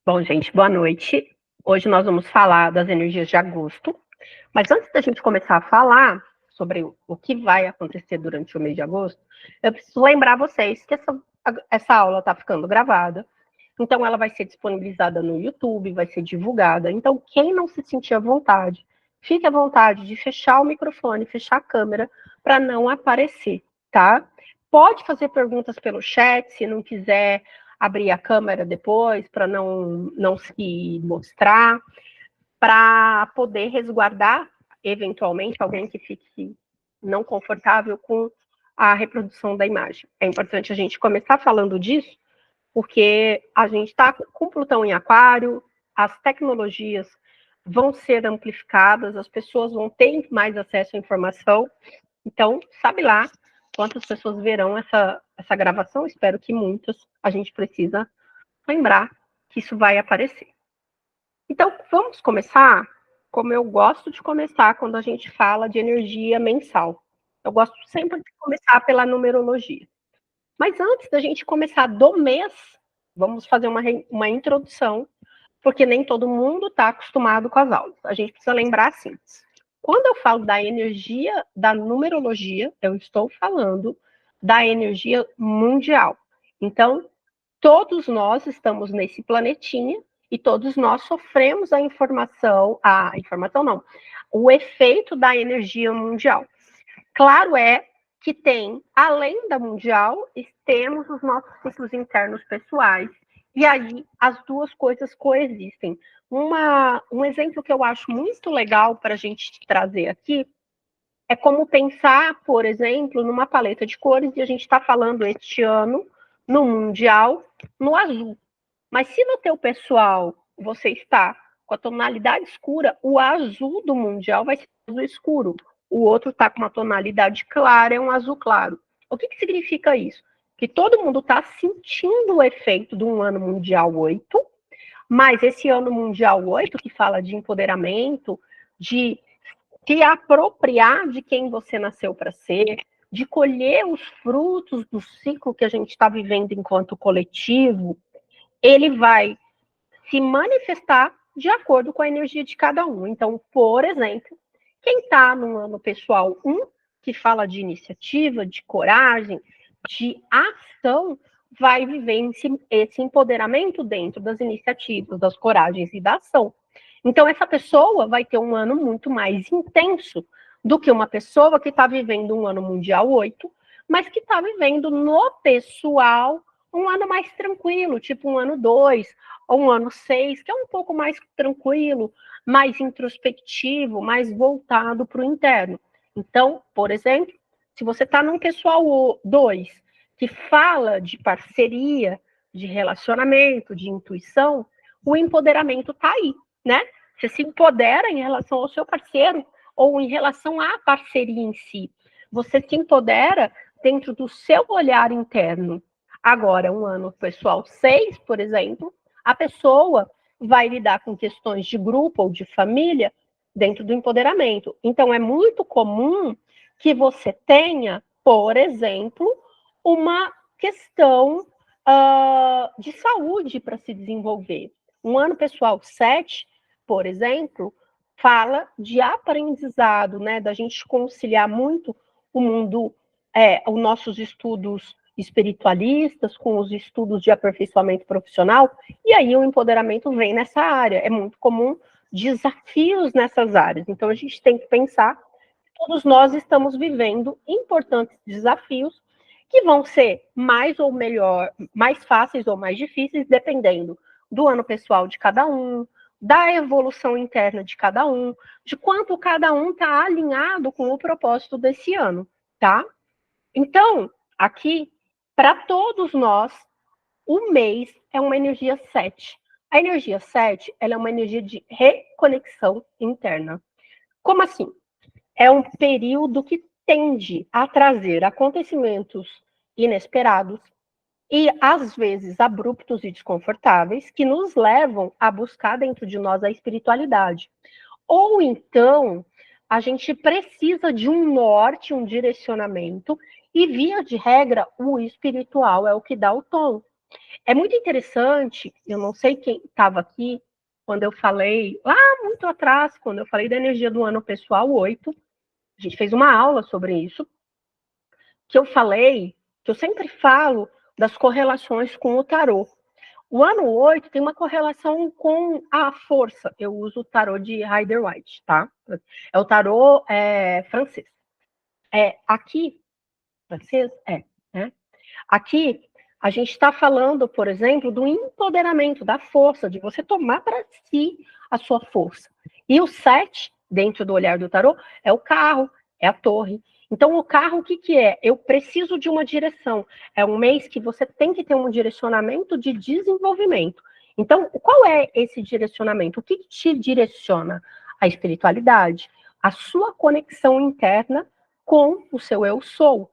Bom, gente, boa noite. Hoje nós vamos falar das energias de agosto. Mas antes da gente começar a falar sobre o que vai acontecer durante o mês de agosto, eu preciso lembrar vocês que essa aula está ficando gravada. Então, ela vai ser disponibilizada no YouTube, vai ser divulgada. Então, quem não se sentir à vontade, fique à vontade de fechar o microfone, fechar a câmera, para não aparecer, tá? Pode fazer perguntas pelo chat, se não quiser abrir a câmera depois, para não se mostrar, para poder resguardar, eventualmente, alguém que fique não confortável com a reprodução da imagem. É importante a gente começar falando disso, porque a gente está com Plutão em Aquário, as tecnologias vão ser amplificadas, as pessoas vão ter mais acesso à informação. Então, sabe lá quantas pessoas verão essa gravação? Espero que muitas. A gente precisa lembrar que isso vai aparecer. Então, vamos começar como eu gosto de começar quando a gente fala de energia mensal. Eu gosto sempre de começar pela numerologia. Mas antes da gente começar do mês, vamos fazer uma introdução, porque nem todo mundo está acostumado com as aulas. A gente precisa lembrar assim: quando eu falo da energia da numerologia, eu estou falando da energia mundial. Então, todos nós estamos nesse planetinha e todos nós sofremos a informação não, o efeito da energia mundial. Claro é que tem, além da mundial, temos os nossos ciclos internos pessoais, e aí as duas coisas coexistem. Um exemplo que eu acho muito legal para a gente trazer aqui é como pensar, por exemplo, numa paleta de cores, e a gente está falando este ano, no mundial, no azul. Mas se no teu pessoal você está com a tonalidade escura, o azul do mundial vai ser azul escuro. O outro está com uma tonalidade clara, é um azul claro. O que significa isso? Que todo mundo está sentindo o efeito de um ano mundial 8, mas esse ano mundial 8, que fala de empoderamento, de se apropriar de quem você nasceu para ser, de colher os frutos do ciclo que a gente está vivendo enquanto coletivo, ele vai se manifestar de acordo com a energia de cada um. Então, por exemplo, quem está no ano pessoal 1, que fala de iniciativa, de coragem, de ação, vai viver esse empoderamento dentro das iniciativas, das coragens e da ação. Então, essa pessoa vai ter um ano muito mais intenso do que uma pessoa que está vivendo um ano mundial 8, mas que está vivendo no pessoal um ano mais tranquilo, tipo um ano 2, ou um ano 6, que é um pouco mais tranquilo, mais introspectivo, mais voltado para o interno. Então, por exemplo, se você está num pessoal 2, que fala de parceria, de relacionamento, de intuição, o empoderamento está aí, né? Você se empodera em relação ao seu parceiro ou em relação à parceria em si. Você se empodera dentro do seu olhar interno. Agora, um ano pessoal 6, por exemplo, a pessoa vai lidar com questões de grupo ou de família dentro do empoderamento. Então, é muito comum que você tenha, por exemplo, uma questão de saúde para se desenvolver. Um ano pessoal 7, por exemplo, fala de aprendizado, né? Da gente conciliar muito o mundo, os nossos estudos espiritualistas com os estudos de aperfeiçoamento profissional, e aí o empoderamento vem nessa área. É muito comum desafios nessas áreas. Então, a gente tem que pensar que todos nós estamos vivendo importantes desafios que vão ser mais ou melhor, mais fáceis ou mais difíceis, dependendo do ano pessoal de cada um, da evolução interna de cada um, de quanto cada um está alinhado com o propósito desse ano, tá? Então, aqui, para todos nós, o mês é uma energia 7. A energia 7, ela é uma energia de reconexão interna. Como assim? É um período que tende a trazer acontecimentos inesperados e, às vezes, abruptos e desconfortáveis, que nos levam a buscar dentro de nós a espiritualidade. Ou então, a gente precisa de um norte, um direcionamento, e, via de regra, o espiritual é o que dá o tom. É muito interessante, eu não sei quem estava aqui, quando eu falei, lá muito atrás, quando eu falei da energia do ano pessoal 8, a gente fez uma aula sobre isso, que eu falei, que eu sempre falo das correlações com o tarô. O ano 8 tem uma correlação com a força. Eu uso o tarô de Rider-Waite, tá? É o tarô francês. Aqui, francês? Né? Aqui, a gente está falando, por exemplo, do empoderamento, da força, de você tomar para si a sua força. E o 7, dentro do olhar do tarô, é o carro, é a torre. Então, o carro, o que, que é? Eu preciso de uma direção. É um mês que você tem que ter um direcionamento de desenvolvimento. Então, qual é esse direcionamento? O que, que te direciona? A espiritualidade, a sua conexão interna com o seu eu sou.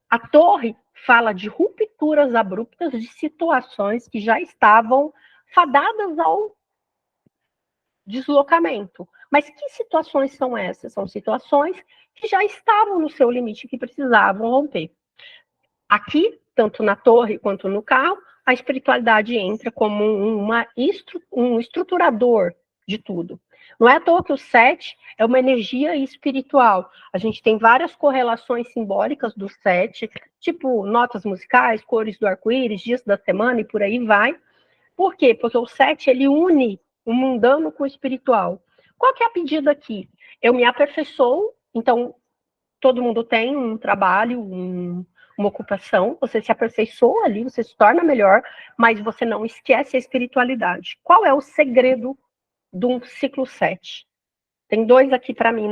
A torre fala de rupturas abruptas de situações que já estavam fadadas ao deslocamento. Mas que situações são essas? São situações que já estavam no seu limite, que precisavam romper. Aqui, tanto na torre quanto no carro, a espiritualidade entra como um estruturador de tudo. Não é à toa que o 7 é uma energia espiritual. A gente tem várias correlações simbólicas do 7, tipo notas musicais, cores do arco-íris, dias da semana e por aí vai. Por quê? Porque o 7 ele une o mundano com o espiritual. Qual que é a pedida aqui? Eu me aperfeiçoo, então todo mundo tem um trabalho, uma ocupação, você se aperfeiçoa ali, você se torna melhor, mas você não esquece a espiritualidade. Qual é o segredo de um ciclo 7? Tem dois aqui para mim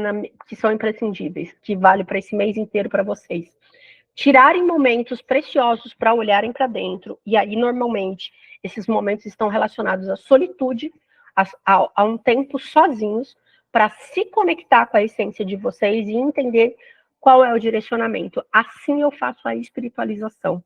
que são imprescindíveis, que vale para esse mês inteiro para vocês. Tirarem momentos preciosos para olharem para dentro, e aí normalmente esses momentos estão relacionados à solitude, a um tempo sozinhos, para se conectar com a essência de vocês e entender qual é o direcionamento. Assim eu faço a espiritualização.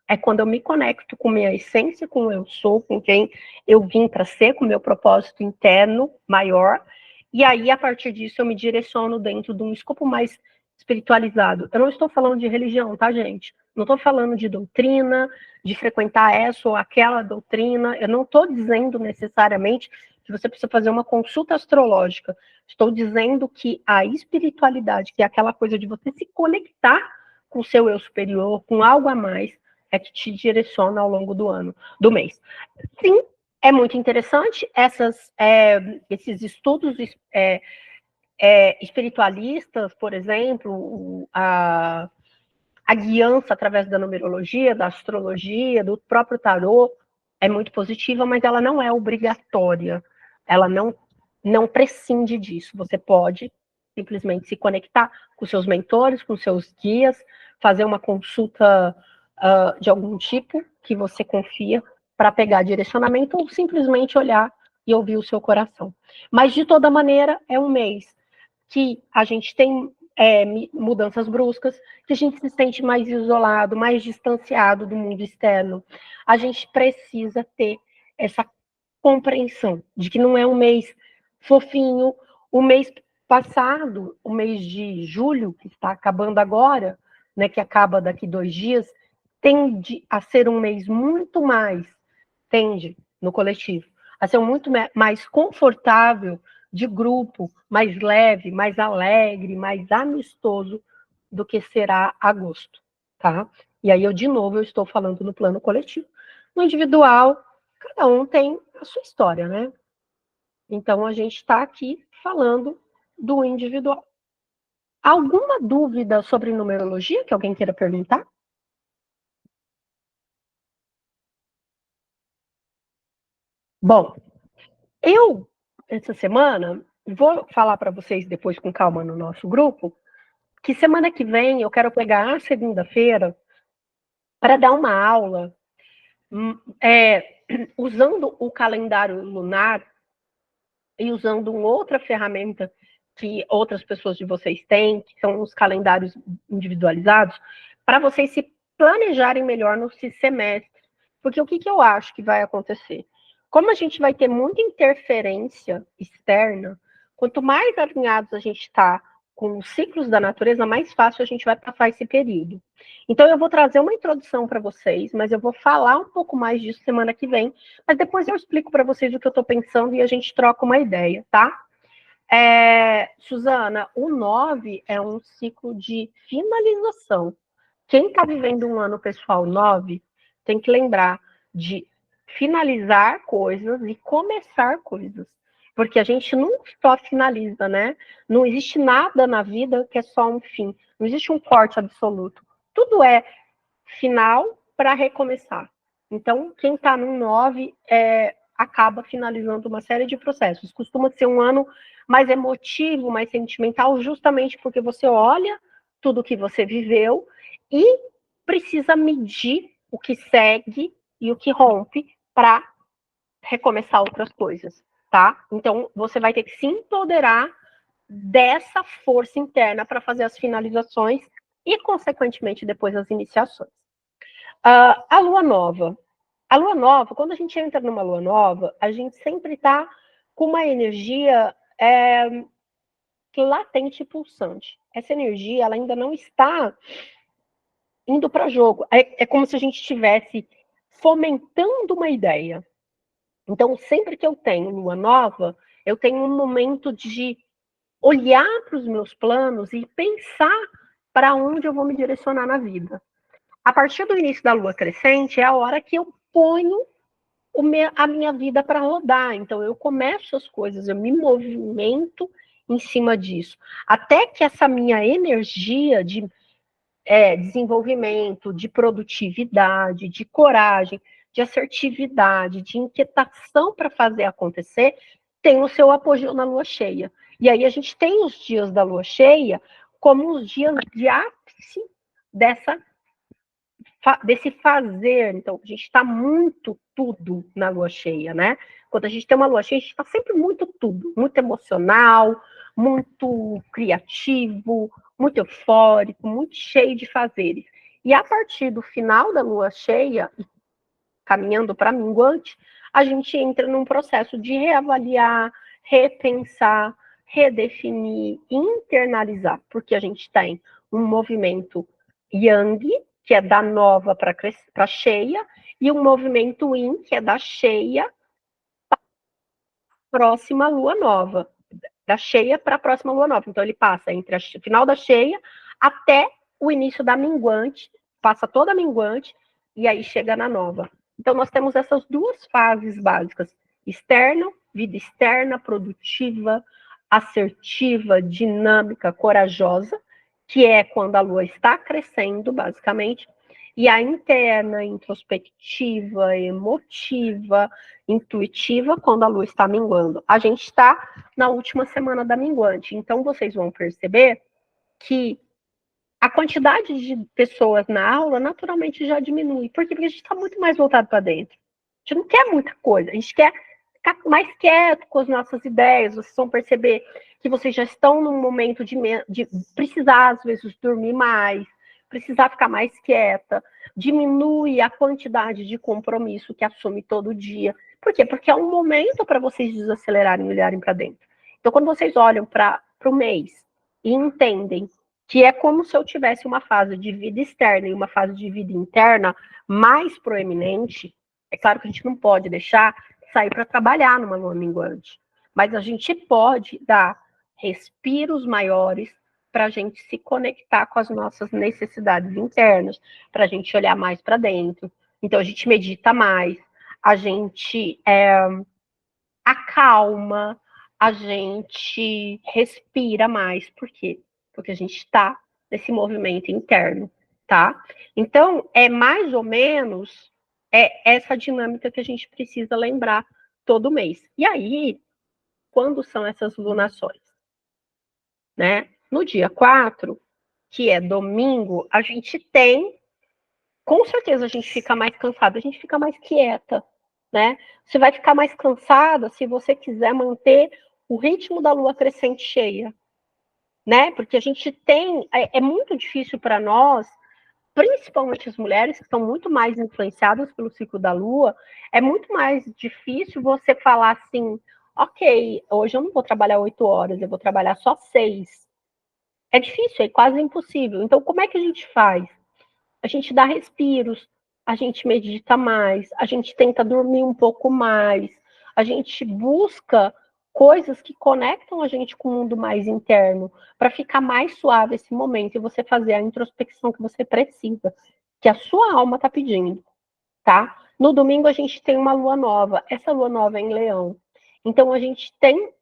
É quando eu me conecto com minha essência, com o eu sou, com quem eu vim para ser, com o meu propósito interno maior. E aí, a partir disso, eu me direciono dentro de um escopo mais espiritualizado. Eu não estou falando de religião, tá, gente? Não estou falando de doutrina, de frequentar essa ou aquela doutrina. Eu não estou dizendo necessariamente que você precisa fazer uma consulta astrológica. Estou dizendo que a espiritualidade, que é aquela coisa de você se conectar com o seu eu superior, com algo a mais, é que te direciona ao longo do ano, do mês. Sim, é muito interessante esses estudos espiritualistas, por exemplo, a guiança através da numerologia, da astrologia, do próprio tarô, é muito positiva, mas ela não é obrigatória. Ela não prescinde disso. Você pode simplesmente se conectar com seus mentores, com seus guias, fazer uma consulta de algum tipo que você confia para pegar direcionamento ou simplesmente olhar e ouvir o seu coração. Mas, de toda maneira, é um mês que a gente tem mudanças bruscas, que a gente se sente mais isolado, mais distanciado do mundo externo. A gente precisa ter essa compreensão de que não é um mês fofinho. O mês passado, o mês de julho, que está acabando agora, né, que acaba daqui 2 dias, tende a ser um mês muito mais, tende, no coletivo, a ser muito mais confortável, de grupo, mais leve, mais alegre, mais amistoso do que será agosto, tá? E aí de novo, eu estou falando no plano coletivo. No individual, cada um tem a sua história, né? Então, a gente está aqui falando do individual. Alguma dúvida sobre numerologia que alguém queira perguntar? Bom, essa semana, vou falar para vocês depois com calma no nosso grupo, que semana que vem eu quero pegar a segunda-feira para dar uma aula usando o calendário lunar e usando uma outra ferramenta que outras pessoas de vocês têm, que são os calendários individualizados, para vocês se planejarem melhor no semestre. Porque o que, que eu acho que vai acontecer? Como a gente vai ter muita interferência externa, quanto mais alinhados a gente está com os ciclos da natureza, mais fácil a gente vai passar esse período. Então, eu vou trazer uma introdução para vocês, mas eu vou falar um pouco mais disso semana que vem, mas depois eu explico para vocês o que eu estou pensando e a gente troca uma ideia, tá? Suzana, o 9 é um ciclo de finalização. Quem está vivendo um ano pessoal 9 tem que lembrar de finalizar coisas e começar coisas. Porque a gente não só finaliza, né? Não existe nada na vida que é só um fim. Não existe um corte absoluto. Tudo é final para recomeçar. Então, quem está no 9 acaba finalizando uma série de processos. Costuma ser um ano mais emotivo, mais sentimental, justamente porque você olha tudo que você viveu e precisa medir o que segue e o que rompe para recomeçar outras coisas, tá? Então, você vai ter que se empoderar dessa força interna para fazer as finalizações e, consequentemente, depois as iniciações. A lua nova. A lua nova, quando a gente entra numa lua nova, a gente sempre está com uma energia latente e pulsante. Essa energia, ela ainda não está indo para jogo. É como se a gente estivesse fomentando uma ideia. Então, sempre que eu tenho lua nova, eu tenho um momento de olhar para os meus planos e pensar para onde eu vou me direcionar na vida. A partir do início da lua crescente é a hora que eu ponho a minha vida para rodar. Então, eu começo as coisas, eu me movimento em cima disso. Até que essa minha energia de desenvolvimento, de produtividade, de coragem, de assertividade, de inquietação para fazer acontecer, tem o seu apogeu na lua cheia. E aí a gente tem os dias da lua cheia como os dias de ápice desse fazer. Então, a gente está muito tudo na lua cheia, né? Quando a gente tem uma lua cheia, a gente está sempre muito tudo, muito emocional, muito criativo, muito eufórico, muito cheio de fazeres. E a partir do final da lua cheia, caminhando para minguante, a gente entra num processo de reavaliar, repensar, redefinir, internalizar, porque a gente tem um movimento yang, que é da nova para cheia, e um movimento yin, que é da cheia próxima lua nova, da cheia para a próxima lua nova. Então ele passa entre o final da cheia até o início da minguante, passa toda a minguante e aí chega na nova. Então nós temos essas duas fases básicas: externo, vida externa, produtiva, assertiva, dinâmica, corajosa, que é quando a lua está crescendo, basicamente, e a interna, introspectiva, emotiva, intuitiva, quando a lua está minguando. A gente está na última semana da minguante, então vocês vão perceber que a quantidade de pessoas na aula naturalmente já diminui. Por quê? Porque a gente está muito mais voltado para dentro. A gente não quer muita coisa, a gente quer ficar mais quieto com as nossas ideias. Vocês vão perceber que vocês já estão num momento de precisar, às vezes, dormir mais, precisar ficar mais quieta, diminui a quantidade de compromisso que assume todo dia. Por quê? Porque é um momento para vocês desacelerarem e olharem para dentro. Então, quando vocês olham para o mês e entendem que é como se eu tivesse uma fase de vida externa e uma fase de vida interna mais proeminente, é claro que a gente não pode deixar sair para trabalhar numa lua minguante, mas a gente pode dar respiros maiores para a gente se conectar com as nossas necessidades internas, para a gente olhar mais para dentro. Então, a gente medita mais, a gente acalma, a gente respira mais. Por quê? Porque a gente está nesse movimento interno, tá? Então, é mais ou menos essa dinâmica que a gente precisa lembrar todo mês. E aí, quando são essas lunações? Né? No dia 4, que é domingo, a gente tem, com certeza a gente fica mais cansada, a gente fica mais quieta, né? Você vai ficar mais cansada se você quiser manter o ritmo da lua crescente cheia, né? Porque a gente tem, é muito difícil para nós, principalmente as mulheres que são muito mais influenciadas pelo ciclo da lua, é muito mais difícil você falar assim, ok, hoje eu não vou trabalhar 8 horas, eu vou trabalhar só 6. É difícil, é quase impossível. Então, como é que a gente faz? A gente dá respiros, a gente medita mais, a gente tenta dormir um pouco mais, a gente busca coisas que conectam a gente com o mundo mais interno, para ficar mais suave esse momento e você fazer a introspecção que você precisa, que a sua alma está pedindo, tá? No domingo a gente tem uma lua nova, essa lua nova é em Leão. Então a gente tem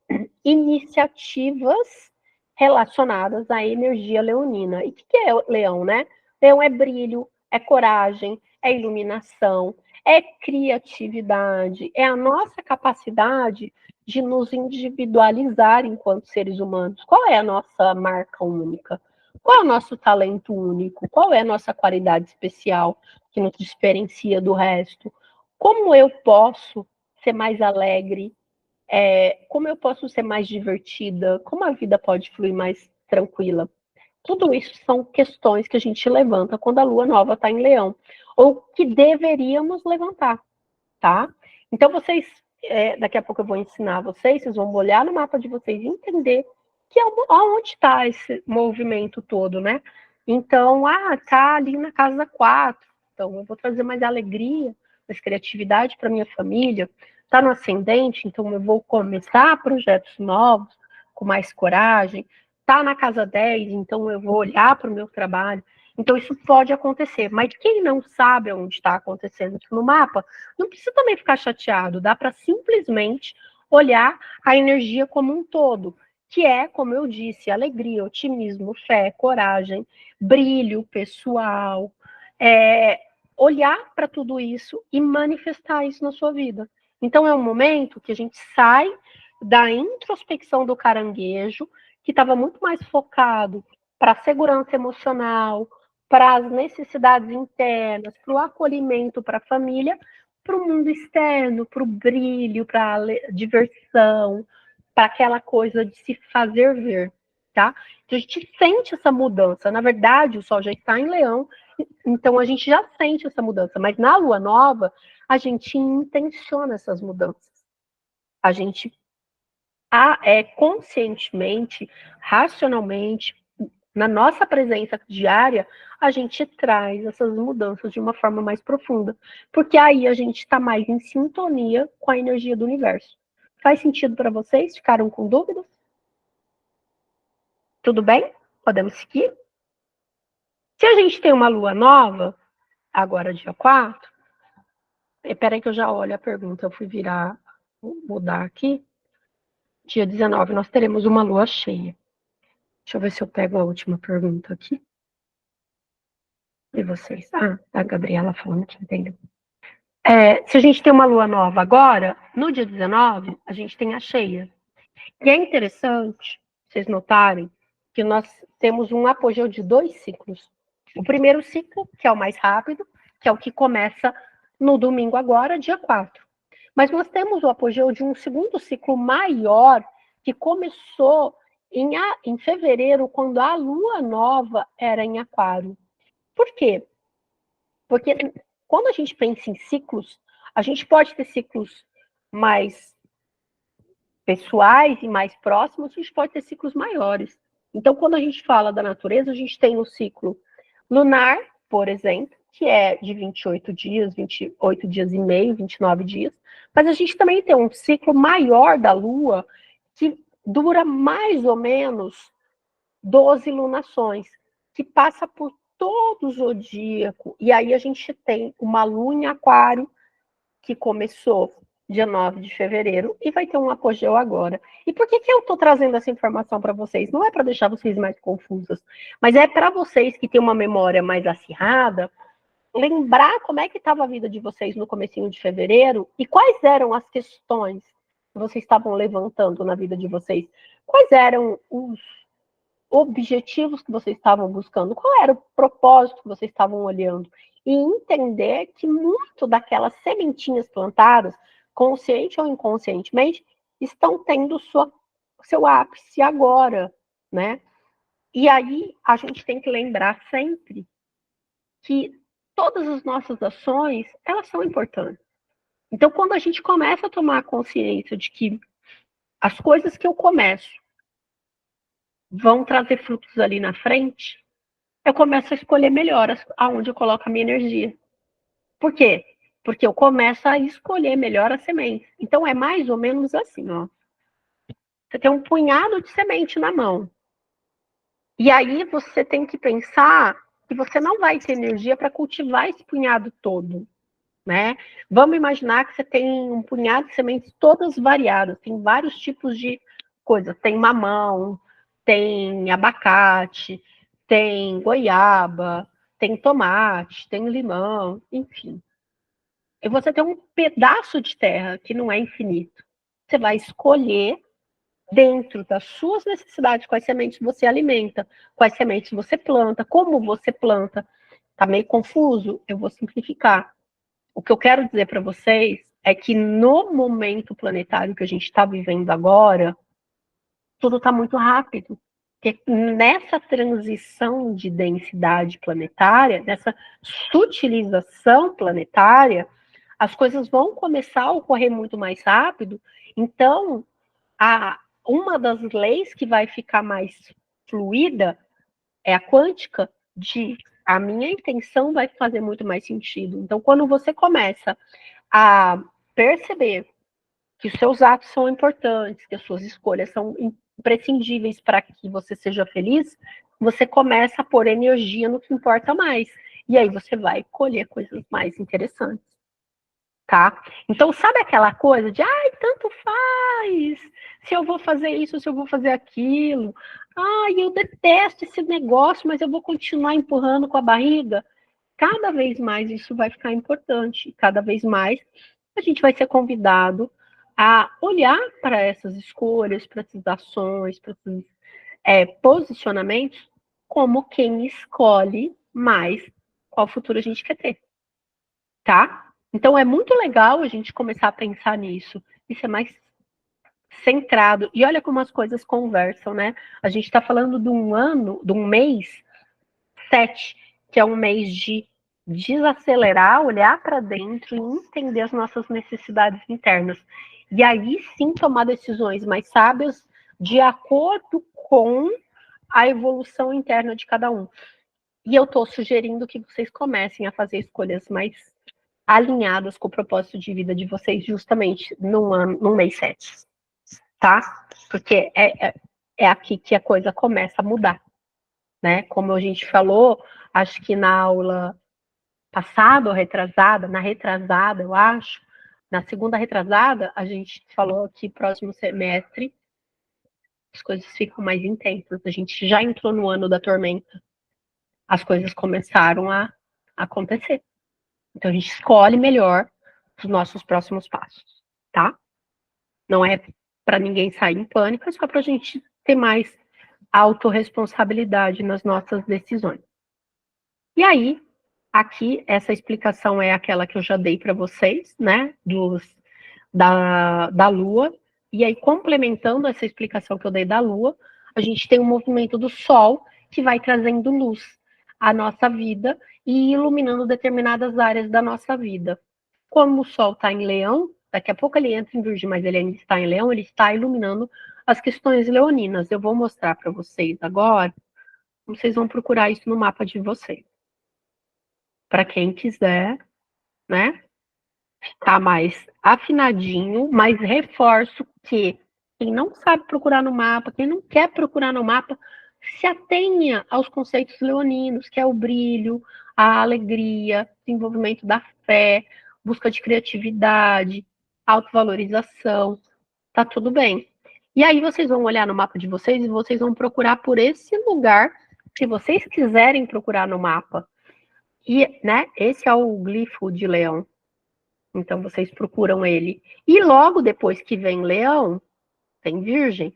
iniciativas relacionadas à energia leonina. E o que é Leão, né? Leão é brilho, é coragem, é iluminação, é criatividade, é a nossa capacidade de nos individualizar enquanto seres humanos. Qual é a nossa marca única? Qual é o nosso talento único? Qual é a nossa qualidade especial que nos diferencia do resto? Como eu posso ser mais alegre? Como eu posso ser mais divertida? Como a vida pode fluir mais tranquila? Tudo isso são questões que a gente levanta quando a lua nova está em Leão, ou que deveríamos levantar, tá? Então, vocês, daqui a pouco eu vou ensinar vocês vão olhar no mapa de vocês e entender que aonde está esse movimento todo, né? Então, tá ali na casa 4, então eu vou trazer mais alegria, mais criatividade para minha família, tá no ascendente, então eu vou começar projetos novos, com mais coragem, tá na casa 10, então eu vou olhar para o meu trabalho. Então, isso pode acontecer, mas quem não sabe onde está acontecendo isso no mapa, não precisa também ficar chateado, dá para simplesmente olhar a energia como um todo, que é, como eu disse, alegria, otimismo, fé, coragem, brilho pessoal, olhar para tudo isso e manifestar isso na sua vida. Então é um momento que a gente sai da introspecção do caranguejo, que estava muito mais focado para a segurança emocional, para as necessidades internas, para o acolhimento para a família, para o mundo externo, para o brilho, para a diversão, para aquela coisa de se fazer ver, tá? Então a gente sente essa mudança. Na verdade, o Sol já está em Leão, então a gente já sente essa mudança. Mas na Lua Nova, a gente intenciona essas mudanças. A gente conscientemente, racionalmente, na nossa presença diária, a gente traz essas mudanças de uma forma mais profunda, porque aí a gente está mais em sintonia com a energia do universo. Faz sentido para vocês? Ficaram com dúvidas? Tudo bem? Podemos seguir? Se a gente tem uma lua nova, agora dia 4, espera aí que eu já olho a pergunta, eu fui mudar aqui. Dia 19, nós teremos uma lua cheia. Deixa eu ver se eu pego a última pergunta aqui. E vocês? A Gabriela falando que entendeu. Se a gente tem uma lua nova agora, no dia 19, a gente tem a cheia. E é interessante vocês notarem que nós temos um apogeu de 2 ciclos. O primeiro ciclo, que é o mais rápido, que é o que começa no domingo agora, dia 4. Mas nós temos o apogeu de um segundo ciclo maior, que começou em fevereiro, quando a lua nova era em Aquário. Por quê? Porque quando a gente pensa em ciclos, a gente pode ter ciclos mais pessoais e mais próximos, a gente pode ter ciclos maiores. Então, quando a gente fala da natureza, a gente tem o ciclo lunar, por exemplo, que é de 28 dias, 28 dias e meio, 29 dias, mas a gente também tem um ciclo maior da Lua, que dura mais ou menos 12 lunações, que passa por todo o zodíaco, e aí a gente tem uma lua em Aquário, que começou dia 9 de fevereiro e vai ter um apogeu agora. E por que eu estou trazendo essa informação para vocês? Não é para deixar vocês mais confusas, mas é para vocês que têm uma memória mais acirrada, lembrar como é que estava a vida de vocês no comecinho de fevereiro e quais eram as questões que vocês estavam levantando na vida de vocês. Quais eram os objetivos que vocês estavam buscando, qual era o propósito que vocês estavam olhando, e entender que muito daquelas sementinhas plantadas, consciente ou inconscientemente, estão tendo seu ápice agora, né? E aí a gente tem que lembrar sempre que todas as nossas ações, elas são importantes. Então, quando a gente começa a tomar consciência de que as coisas que eu começo vão trazer frutos ali na frente, eu começo a escolher melhor aonde eu coloco a minha energia. Por quê? Porque eu começo a escolher melhor as sementes. Então é mais ou menos assim, ó. Você tem um punhado de semente na mão. E aí você tem que pensar que você não vai ter energia para cultivar esse punhado todo, né? Vamos imaginar que você tem um punhado de sementes todas variadas, tem vários tipos de coisas. Tem mamão, tem abacate, tem goiaba, tem tomate, tem limão, enfim. E você tem um pedaço de terra que não é infinito. Você vai escolher dentro das suas necessidades quais sementes você alimenta, quais sementes você planta, como você planta. Tá meio confuso? Eu vou simplificar. O que eu quero dizer para vocês é que no momento planetário que a gente está vivendo agora, tudo está muito rápido. Porque nessa transição de densidade planetária, nessa sutilização planetária, as coisas vão começar a ocorrer muito mais rápido. Então, uma das leis que vai ficar mais fluida é a quântica, de a minha intenção vai fazer muito mais sentido. Então, quando você começa a perceber que os seus atos são importantes, que as suas escolhas são imprescindíveis para que você seja feliz, você começa a pôr energia no que importa mais. E aí você vai colher coisas mais interessantes. Tá? Então, sabe aquela coisa de, ai, tanto faz, se eu vou fazer isso, se eu vou fazer aquilo, ai, eu detesto esse negócio, mas eu vou continuar empurrando com a barriga? Cada vez mais isso vai ficar importante, cada vez mais a gente vai ser convidado a olhar para essas escolhas, para essas ações, para esses posicionamentos, como quem escolhe mais qual futuro a gente quer ter, tá? Então é muito legal a gente começar a pensar nisso. Isso é mais centrado. E olha como as coisas conversam, né? A gente está falando de um ano, de um mês 7, que é um mês de desacelerar, olhar para dentro e entender as nossas necessidades internas. E aí sim tomar decisões mais sábias de acordo com a evolução interna de cada um. E eu estou sugerindo que vocês comecem a fazer escolhas mais alinhadas com o propósito de vida de vocês, justamente no mês 7, tá? Porque é aqui que a coisa começa a mudar, né? Como a gente falou, acho que na aula passada ou retrasada, na retrasada, eu acho, na segunda retrasada, a gente falou que próximo semestre as coisas ficam mais intensas. A gente já entrou no ano da tormenta. As coisas começaram a acontecer. Então a gente escolhe melhor os nossos próximos passos, tá? Não é para ninguém sair em pânico, é só para a gente ter mais autorresponsabilidade nas nossas decisões. E aí, aqui, essa explicação é aquela que eu já dei para vocês, né? Da Lua. E aí, complementando essa explicação que eu dei da Lua, a gente tem o movimento do Sol, que vai trazendo luz à nossa vida e iluminando determinadas áreas da nossa vida. Como o Sol está em Leão, daqui a pouco ele entra em Virgem, mas ele ainda está em Leão, ele está iluminando as questões leoninas. Eu vou mostrar para vocês agora, vocês vão procurar isso no mapa de vocês. Para quem quiser, né, ficar mais afinadinho, mas reforço que quem não sabe procurar no mapa, quem não quer procurar no mapa, se atenha aos conceitos leoninos, que é o brilho, a alegria, desenvolvimento da fé, busca de criatividade, autovalorização, tá tudo bem. E aí vocês vão olhar no mapa de vocês e vocês vão procurar por esse lugar, se vocês quiserem procurar no mapa. E, né, esse é o glifo de leão. Então vocês procuram ele. E logo depois que vem leão, tem virgem.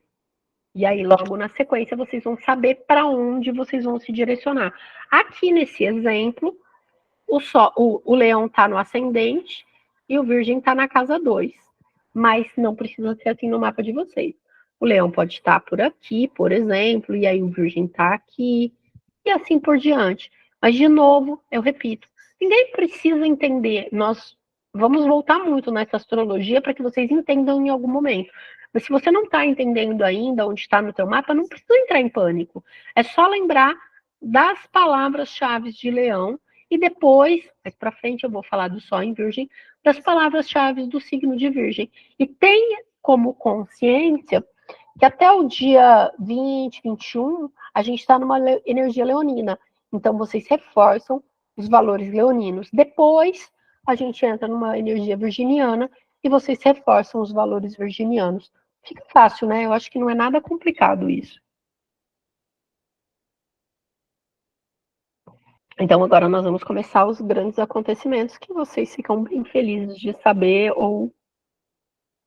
E aí logo na sequência vocês vão saber para onde vocês vão se direcionar. Aqui nesse exemplo, o leão está no ascendente e o virgem está na casa 2. Mas não precisa ser assim no mapa de vocês. O leão pode estar por aqui, por exemplo, e aí o virgem está aqui, e assim por diante. Mas, de novo, eu repito, ninguém precisa entender. Nós vamos voltar muito nessa astrologia para que vocês entendam em algum momento. Mas se você não está entendendo ainda onde está no teu mapa, não precisa entrar em pânico. É só lembrar das palavras-chave de Leão e depois, mais para frente eu vou falar do Sol em Virgem, das palavras-chave do signo de Virgem. E tenha como consciência que até o dia 20, 21, a gente está numa energia leonina. Então, vocês reforçam os valores leoninos. Depois, a gente entra numa energia virginiana e vocês reforçam os valores virginianos. Fica fácil, né? Eu acho que não é nada complicado isso. Então, agora nós vamos começar os grandes acontecimentos que vocês ficam bem felizes de saber ou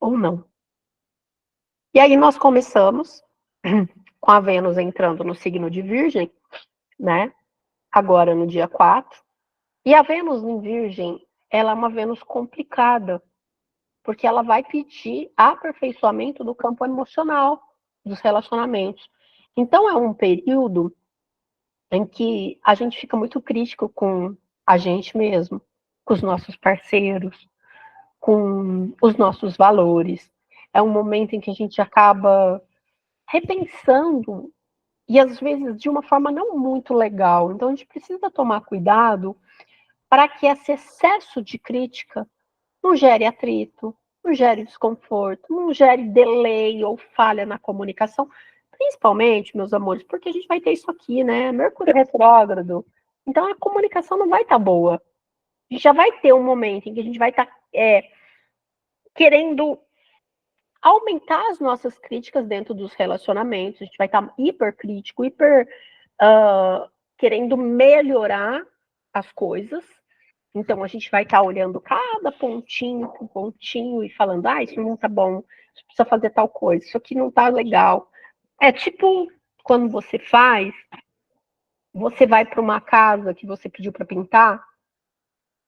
não. E aí nós começamos com a Vênus entrando no signo de Virgem, né? Agora no dia 4. E a Vênus em Virgem, ela é uma Vênus complicada, porque ela vai pedir aperfeiçoamento do campo emocional, dos relacionamentos. Então é um período em que a gente fica muito crítico com a gente mesmo, com os nossos parceiros, com os nossos valores. É um momento em que a gente acaba repensando e às vezes de uma forma não muito legal. Então a gente precisa tomar cuidado para que esse excesso de crítica não gere atrito, não gere desconforto, não gere delay ou falha na comunicação, principalmente, meus amores, porque a gente vai ter isso aqui, né? Mercúrio retrógrado. Então a comunicação não vai estar boa. A gente já vai ter um momento em que a gente vai estar querendo aumentar as nossas críticas dentro dos relacionamentos, a gente vai estar hipercrítico, querendo melhorar as coisas. Então, a gente vai estar olhando cada pontinho por pontinho e falando, isso não tá bom, isso precisa fazer tal coisa, isso aqui não tá legal. É tipo quando você vai para uma casa que você pediu para pintar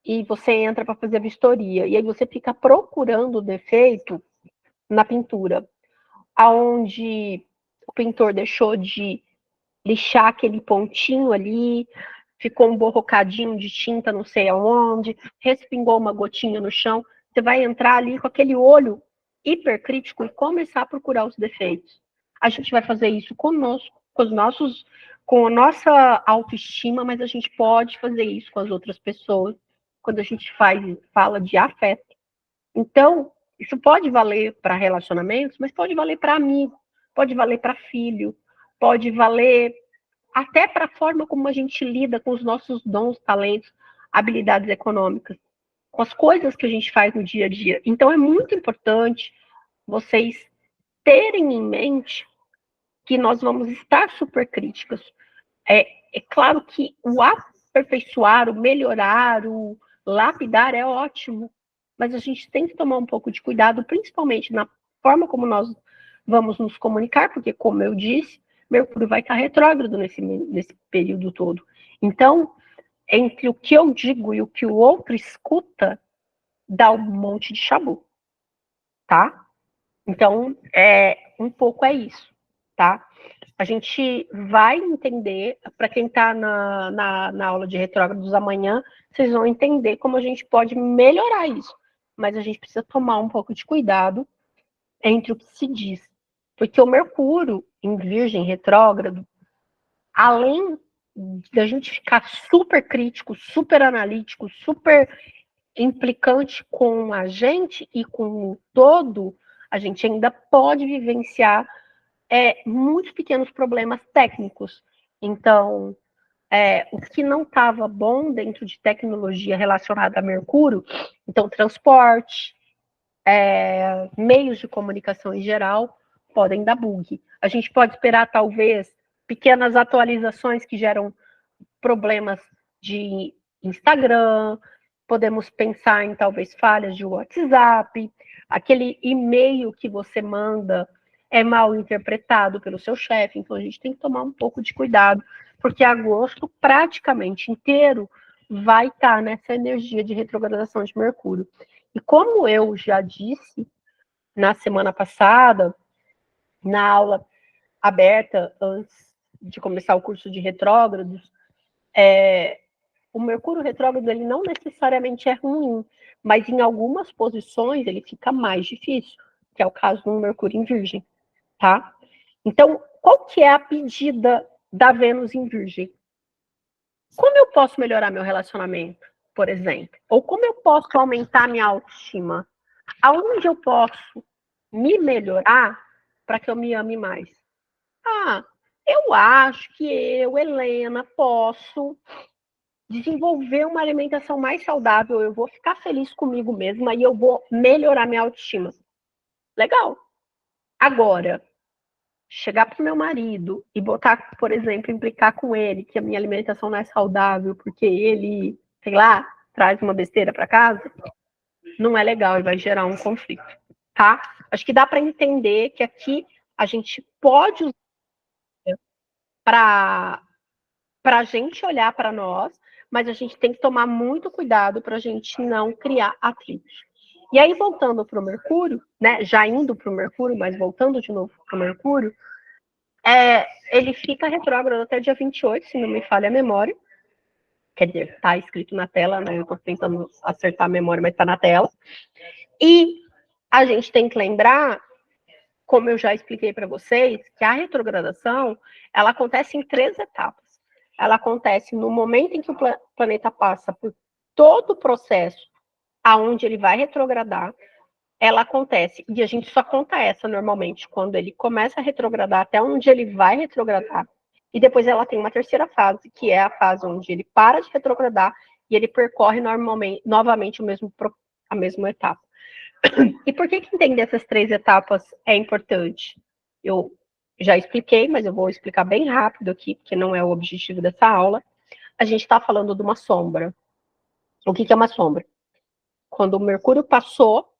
e você entra para fazer a vistoria, e aí você fica procurando o defeito na pintura, aonde o pintor deixou de lixar aquele pontinho ali, ficou um borrocadinho de tinta não sei aonde, respingou uma gotinha no chão, você vai entrar ali com aquele olho hipercrítico e começar a procurar os defeitos. A gente vai fazer isso conosco, com a nossa autoestima, mas a gente pode fazer isso com as outras pessoas quando a gente fala de afeto. Então, isso pode valer para relacionamentos, mas pode valer para amigo, pode valer para filho, pode valer até para a forma como a gente lida com os nossos dons, talentos, habilidades econômicas, com as coisas que a gente faz no dia a dia. Então, é muito importante vocês terem em mente que nós vamos estar super críticas. É claro que o aperfeiçoar, o melhorar, o lapidar é ótimo, mas a gente tem que tomar um pouco de cuidado, principalmente na forma como nós vamos nos comunicar, porque, como eu disse, Mercúrio vai estar retrógrado nesse período todo. Então, entre o que eu digo e o que o outro escuta, dá um monte de chabu, tá? Então, um pouco é isso, tá? A gente vai entender, para quem está na aula de retrógrados amanhã, vocês vão entender como a gente pode melhorar isso. Mas a gente precisa tomar um pouco de cuidado entre o que se diz. Porque o Mercúrio, em Virgem retrógrado, além da gente ficar super crítico, super analítico, super implicante com a gente e com o todo, a gente ainda pode vivenciar muitos pequenos problemas técnicos. Então, o que não estava bom dentro de tecnologia relacionada a Mercúrio, então transporte, meios de comunicação em geral, podem dar bug. A gente pode esperar, talvez, pequenas atualizações que geram problemas de Instagram, podemos pensar em talvez falhas de WhatsApp, aquele e-mail que você manda é mal interpretado pelo seu chefe, então a gente tem que tomar um pouco de cuidado, porque agosto praticamente inteiro vai estar nessa energia de retrogradação de Mercúrio. E como eu já disse na semana passada, na aula aberta antes de começar o curso de retrógrados, o Mercúrio retrógrado ele não necessariamente é ruim, mas em algumas posições ele fica mais difícil, que é o caso do Mercúrio em Virgem, tá? Então, qual que é a pedida da Vênus em Virgem? Como eu posso melhorar meu relacionamento, por exemplo? Ou como eu posso aumentar minha autoestima? Aonde eu posso me melhorar para que eu me ame mais? Ah, eu acho que eu, Helena, posso desenvolver uma alimentação mais saudável, eu vou ficar feliz comigo mesma e eu vou melhorar minha autoestima. Legal. Agora, chegar para o meu marido e botar, por exemplo, implicar com ele que a minha alimentação não é saudável porque ele, sei lá, traz uma besteira para casa, não é legal e vai gerar um conflito, tá? Acho que dá para entender que aqui a gente pode usar para a gente olhar para nós, mas a gente tem que tomar muito cuidado para a gente não criar atritos. E aí, voltando para o Mercúrio, né, já indo para o Mercúrio, mas voltando de novo para o Mercúrio, ele fica retrógrado até dia 28, se não me falha a memória. Quer dizer, está escrito na tela, né? Eu estou tentando acertar a memória, mas está na tela. E a gente tem que lembrar, como eu já expliquei para vocês, que a retrogradação ela acontece em 3 etapas. Ela acontece no momento em que o planeta passa por todo o processo aonde ele vai retrogradar, ela acontece, e a gente só conta essa normalmente quando ele começa a retrogradar até onde ele vai retrogradar, e depois ela tem uma terceira fase, que é a fase onde ele para de retrogradar e ele percorre normalmente, novamente a mesma etapa. E por que entender essas 3 etapas é importante? Eu já expliquei, mas eu vou explicar bem rápido aqui, porque não é o objetivo dessa aula. A gente está falando de uma sombra. O que é uma sombra? Quando o Mercúrio passou,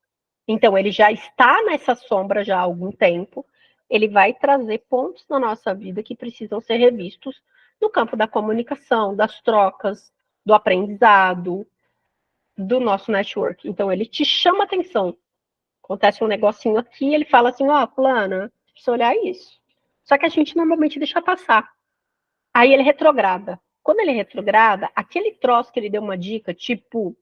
então ele já está nessa sombra já há algum tempo, ele vai trazer pontos na nossa vida que precisam ser revistos no campo da comunicação, das trocas, do aprendizado, do nosso network. Então ele te chama atenção. Acontece um negocinho aqui, ele fala assim, ó, fulana, precisa olhar isso. Só que a gente normalmente deixa passar. Aí ele retrograda. Quando ele retrograda, aquele troço que ele deu uma dica, tipo,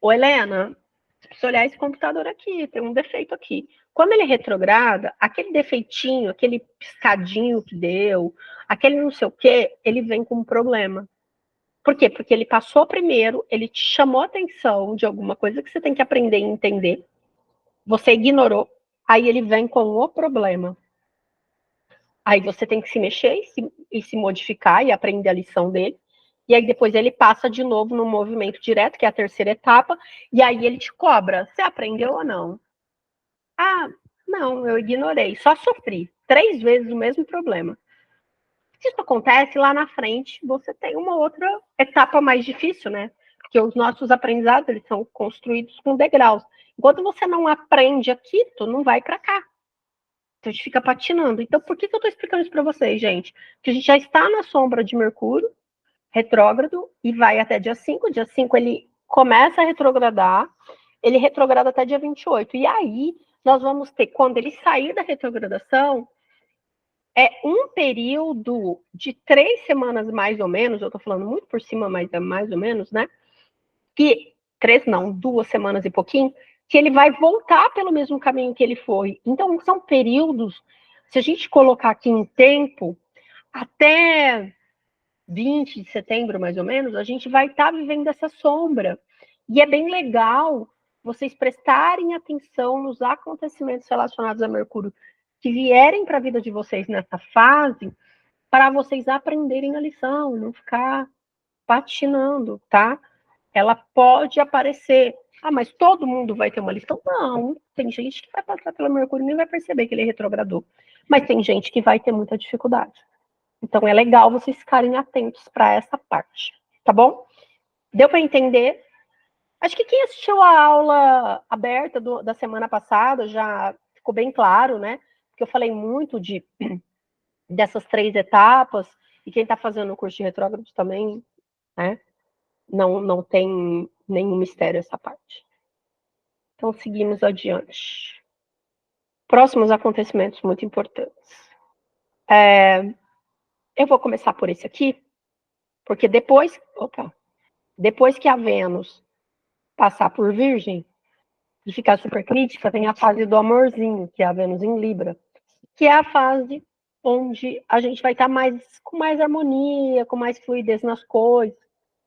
ô Helena, precisa olhar esse computador aqui, tem um defeito aqui. Quando ele retrograda, aquele defeitinho, aquele piscadinho que deu, aquele não sei o quê, ele vem com um problema. Por quê? Porque ele passou primeiro, ele te chamou a atenção de alguma coisa que você tem que aprender e entender, você ignorou, aí ele vem com o problema. Aí você tem que se mexer e se modificar e aprender a lição dele. E aí depois ele passa de novo no movimento direto, que é a terceira etapa, e aí ele te cobra. Você aprendeu ou não? Ah, não, eu ignorei, só sofri. 3 vezes o mesmo problema. Se isso acontece, lá na frente você tem uma outra etapa mais difícil, né? Porque os nossos aprendizados eles são construídos com degraus. Enquanto você não aprende aqui, tu não vai para cá. Então a gente fica patinando. Então por que eu estou explicando isso para vocês, gente? Porque a gente já está na sombra de Mercúrio, retrógrado, e vai até dia 5. Dia 5 ele começa a retrogradar, ele retrograda até dia 28. E aí nós vamos ter, quando ele sair da retrogradação, é um período de 3 semanas mais ou menos, eu estou falando muito por cima, mas é mais ou menos, né? Que 3 não, 2 semanas e pouquinho, que ele vai voltar pelo mesmo caminho que ele foi. Então, são períodos, se a gente colocar aqui em tempo, até 20 de setembro, mais ou menos, a gente vai estar vivendo essa sombra. E é bem legal vocês prestarem atenção nos acontecimentos relacionados a Mercúrio que vierem para a vida de vocês nessa fase, para vocês aprenderem a lição, não ficar patinando, tá? Ela pode aparecer. Ah, mas todo mundo vai ter uma lição? Não. Tem gente que vai passar pelo Mercúrio e nem vai perceber que ele retrogradou. Mas tem gente que vai ter muita dificuldade. Então é legal vocês ficarem atentos para essa parte, tá bom? Deu para entender? Acho que quem assistiu a aula aberta da semana passada já ficou bem claro, né? Porque eu falei muito dessas 3 etapas, e quem está fazendo o curso de retrógrado também, né? Não tem nenhum mistério essa parte. Então, seguimos adiante. Próximos acontecimentos muito importantes. Eu vou começar por esse aqui, porque depois que a Vênus passar por Virgem e ficar super crítica, tem a fase do amorzinho, que é a Vênus em Libra, que é a fase onde a gente vai estar com mais harmonia, com mais fluidez nas coisas.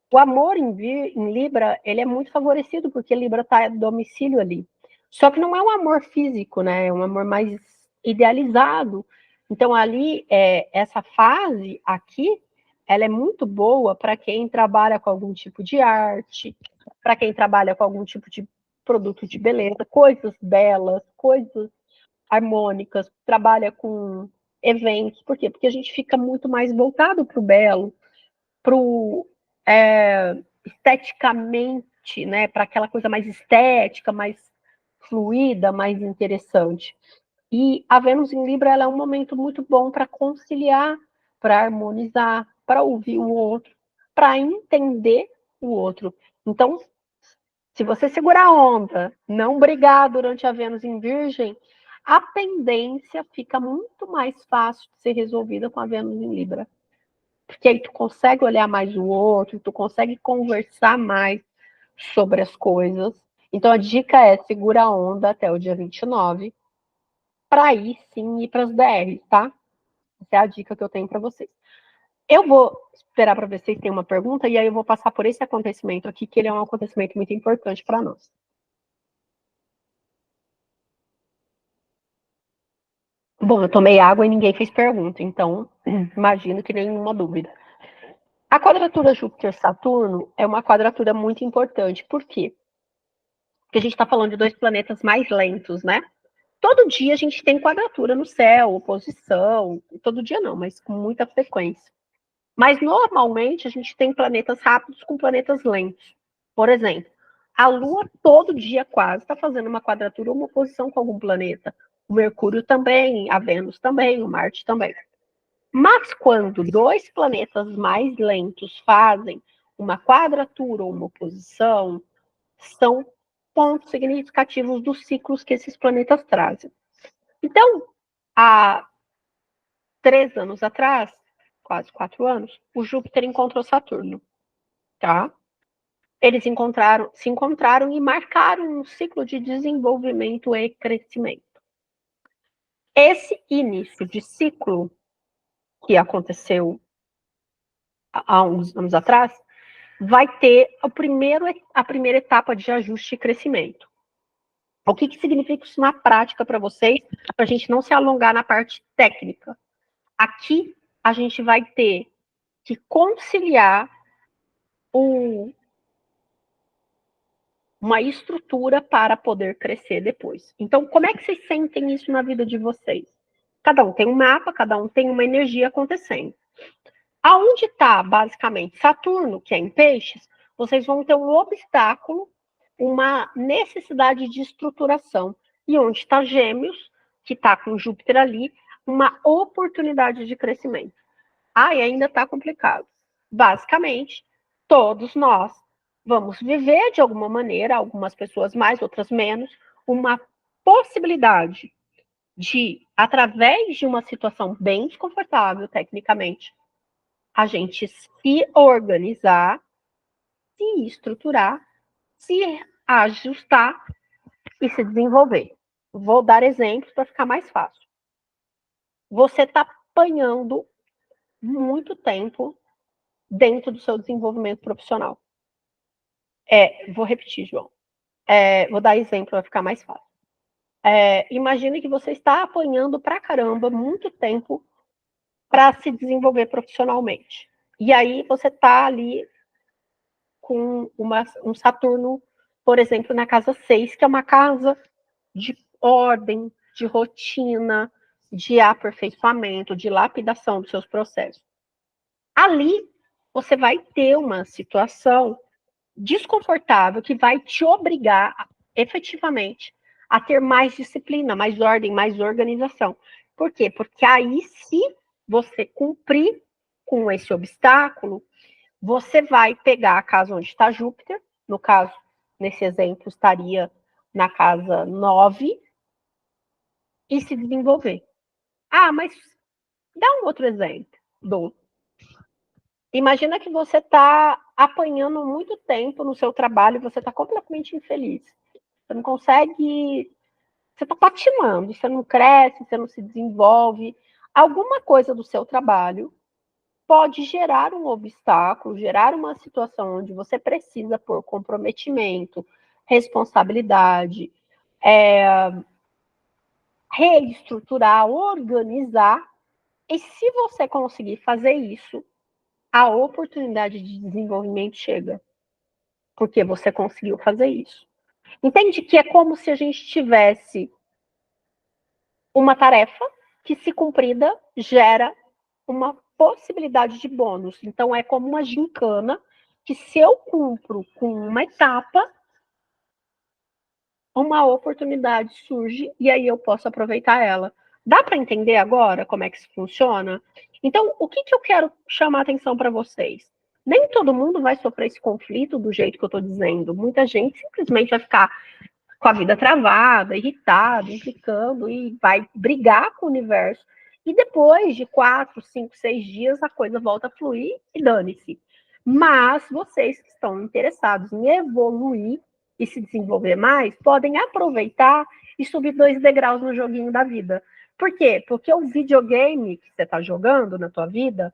O amor em Libra, ele é muito favorecido, porque Libra está domicílio ali. Só que não é um amor físico, né? É um amor mais idealizado. Então, ali, essa fase aqui, ela é muito boa para quem trabalha com algum tipo de arte, para quem trabalha com algum tipo de produto de beleza, coisas belas, coisas harmônicas, trabalha com eventos. Por quê? Porque a gente fica muito mais voltado para o belo, para o esteticamente, né, para aquela coisa mais estética, mais fluida, mais interessante. E a Vênus em Libra, ela é um momento muito bom para conciliar, para harmonizar, para ouvir o outro, para entender o outro. Então, se você segurar a onda, não brigar durante a Vênus em Virgem, a pendência fica muito mais fácil de ser resolvida com a Vênus em Libra. Porque aí tu consegue olhar mais o outro, tu consegue conversar mais sobre as coisas. Então a dica é segura a onda até o dia 29, para aí sim ir para as DRs, tá? Essa é a dica que eu tenho para vocês. Eu vou esperar para ver se vocês têm uma pergunta, e aí eu vou passar por esse acontecimento aqui, que ele é um acontecimento muito importante para nós. Bom, eu tomei água e ninguém fez pergunta, então imagino que nenhuma dúvida. A quadratura Júpiter-Saturno é uma quadratura muito importante. Por quê? Porque a gente está falando de dois planetas mais lentos, né? Todo dia a gente tem quadratura no céu, oposição. Todo dia não, mas com muita frequência. Mas normalmente a gente tem planetas rápidos com planetas lentos. Por exemplo, a Lua todo dia quase está fazendo uma quadratura ou uma oposição com algum planeta. O Mercúrio também, a Vênus também, o Marte também. Mas quando dois planetas mais lentos fazem uma quadratura ou uma oposição, são pontos significativos dos ciclos que esses planetas trazem. Então, há 3 anos atrás, quase 4 anos, o Júpiter encontrou Saturno, tá? Eles se encontraram e marcaram um ciclo de desenvolvimento e crescimento. Esse início de ciclo que aconteceu há uns anos atrás vai ter a primeira etapa de ajuste e crescimento. O que significa isso na prática para vocês, para a gente não se alongar na parte técnica? Aqui a gente vai ter que conciliar uma estrutura para poder crescer depois. Então, como é que vocês sentem isso na vida de vocês? Cada um tem um mapa, cada um tem uma energia acontecendo. Aonde está, basicamente, Saturno, que é em peixes, vocês vão ter um obstáculo, uma necessidade de estruturação. E onde está Gêmeos, que está com Júpiter ali, uma oportunidade de crescimento. E ainda está complicado. Basicamente, todos nós vamos viver de alguma maneira, algumas pessoas mais, outras menos, uma possibilidade de, através de uma situação bem desconfortável tecnicamente, a gente se organizar, se estruturar, se ajustar e se desenvolver. Vou dar exemplos para ficar mais fácil. Você está apanhando muito tempo dentro do seu desenvolvimento profissional. Vou repetir, João. Vou dar exemplo para ficar mais fácil. Imagine que você está apanhando pra caramba muito tempo para se desenvolver profissionalmente. E aí você está ali com um Saturno, por exemplo, na casa 6, que é uma casa de ordem, de rotina, de aperfeiçoamento, de lapidação dos seus processos. Ali, você vai ter uma situação desconfortável que vai te obrigar, efetivamente, a ter mais disciplina, mais ordem, mais organização. Por quê? Porque aí, se você cumprir com esse obstáculo, você vai pegar a casa onde está Júpiter, no caso, nesse exemplo, estaria na casa 9, e se desenvolver. Mas dá um outro exemplo. Imagina que você está apanhando muito tempo no seu trabalho e você está completamente infeliz. Você não consegue, você está patinando, você não cresce, você não se desenvolve. Alguma coisa do seu trabalho pode gerar um obstáculo, gerar uma situação onde você precisa por comprometimento, responsabilidade, reestruturar, organizar. E se você conseguir fazer isso, a oportunidade de desenvolvimento chega, porque você conseguiu fazer isso. Entende que é como se a gente tivesse uma tarefa que, se cumprida, gera uma possibilidade de bônus. Então, é como uma gincana que, se eu cumpro com uma etapa, uma oportunidade surge e aí eu posso aproveitar ela. Dá para entender agora como é que isso funciona? Então, o que eu quero chamar a atenção para vocês? Nem todo mundo vai sofrer esse conflito do jeito que eu estou dizendo. Muita gente simplesmente vai ficar com a vida travada, irritada, implicando e vai brigar com o universo. E depois de 4, 5, 6 dias, a coisa volta a fluir e dane-se. Mas vocês que estão interessados em evoluir e se desenvolver mais, podem aproveitar e subir 2 degraus no joguinho da vida. Por quê? Porque o videogame que você está jogando na tua vida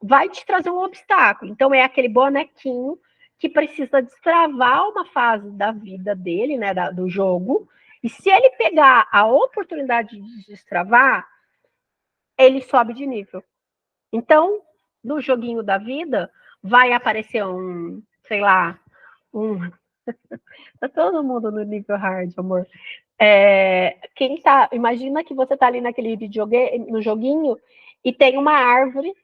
vai te trazer um obstáculo. Então, é aquele bonequinho que precisa destravar uma fase da vida dele, né, do jogo, e se ele pegar a oportunidade de destravar, ele sobe de nível. Então, no joguinho da vida, vai aparecer sei lá, tá todo mundo no nível hard, amor. Imagina que você tá ali naquele videogame, no joguinho, e tem uma árvore,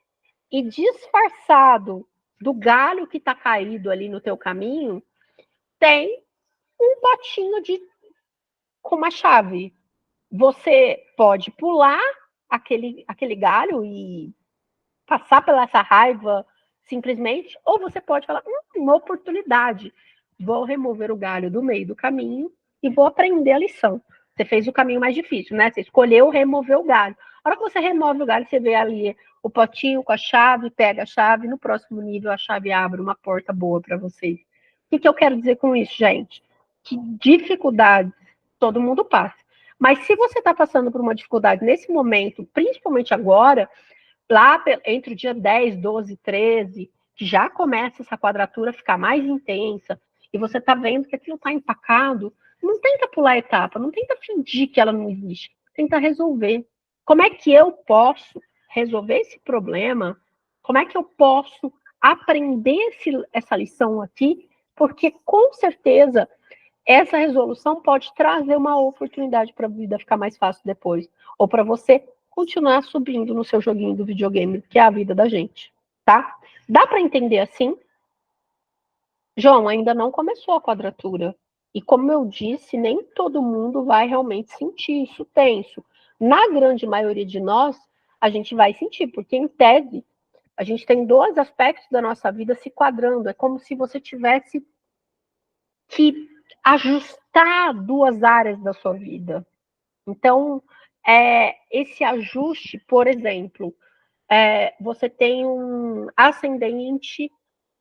e disfarçado do galho que tá caído ali no teu caminho, tem um potinho com uma chave. Você pode pular aquele galho e passar pela essa raiva simplesmente, ou você pode falar, uma oportunidade. Vou remover o galho do meio do caminho e vou aprender a lição. Você fez o caminho mais difícil, né? Você escolheu remover o galho. A hora que você remove o galho, você vê ali o potinho com a chave, pega a chave, no próximo nível a chave abre uma porta boa para vocês. O que eu quero dizer com isso, gente? Que dificuldades todo mundo passa. Mas se você está passando por uma dificuldade nesse momento, principalmente agora, lá entre o dia 10, 12, 13, que já começa essa quadratura a ficar mais intensa, e você está vendo que aquilo está empacado, não tenta pular a etapa, não tenta fingir que ela não existe, tenta resolver. Como é que eu posso resolver esse problema? Como é que eu posso aprender essa lição aqui? Porque, com certeza, essa resolução pode trazer uma oportunidade para a vida ficar mais fácil depois, ou para você continuar subindo no seu joguinho do videogame, que é a vida da gente, tá? Dá para entender assim? João, ainda não começou a quadratura. E como eu disse, nem todo mundo vai realmente sentir isso tenso. Na grande maioria de nós, a gente vai sentir, porque em tese, a gente tem 2 aspectos da nossa vida se quadrando. É como se você tivesse que ajustar 2 áreas da sua vida. Então, esse ajuste, por exemplo, você tem um ascendente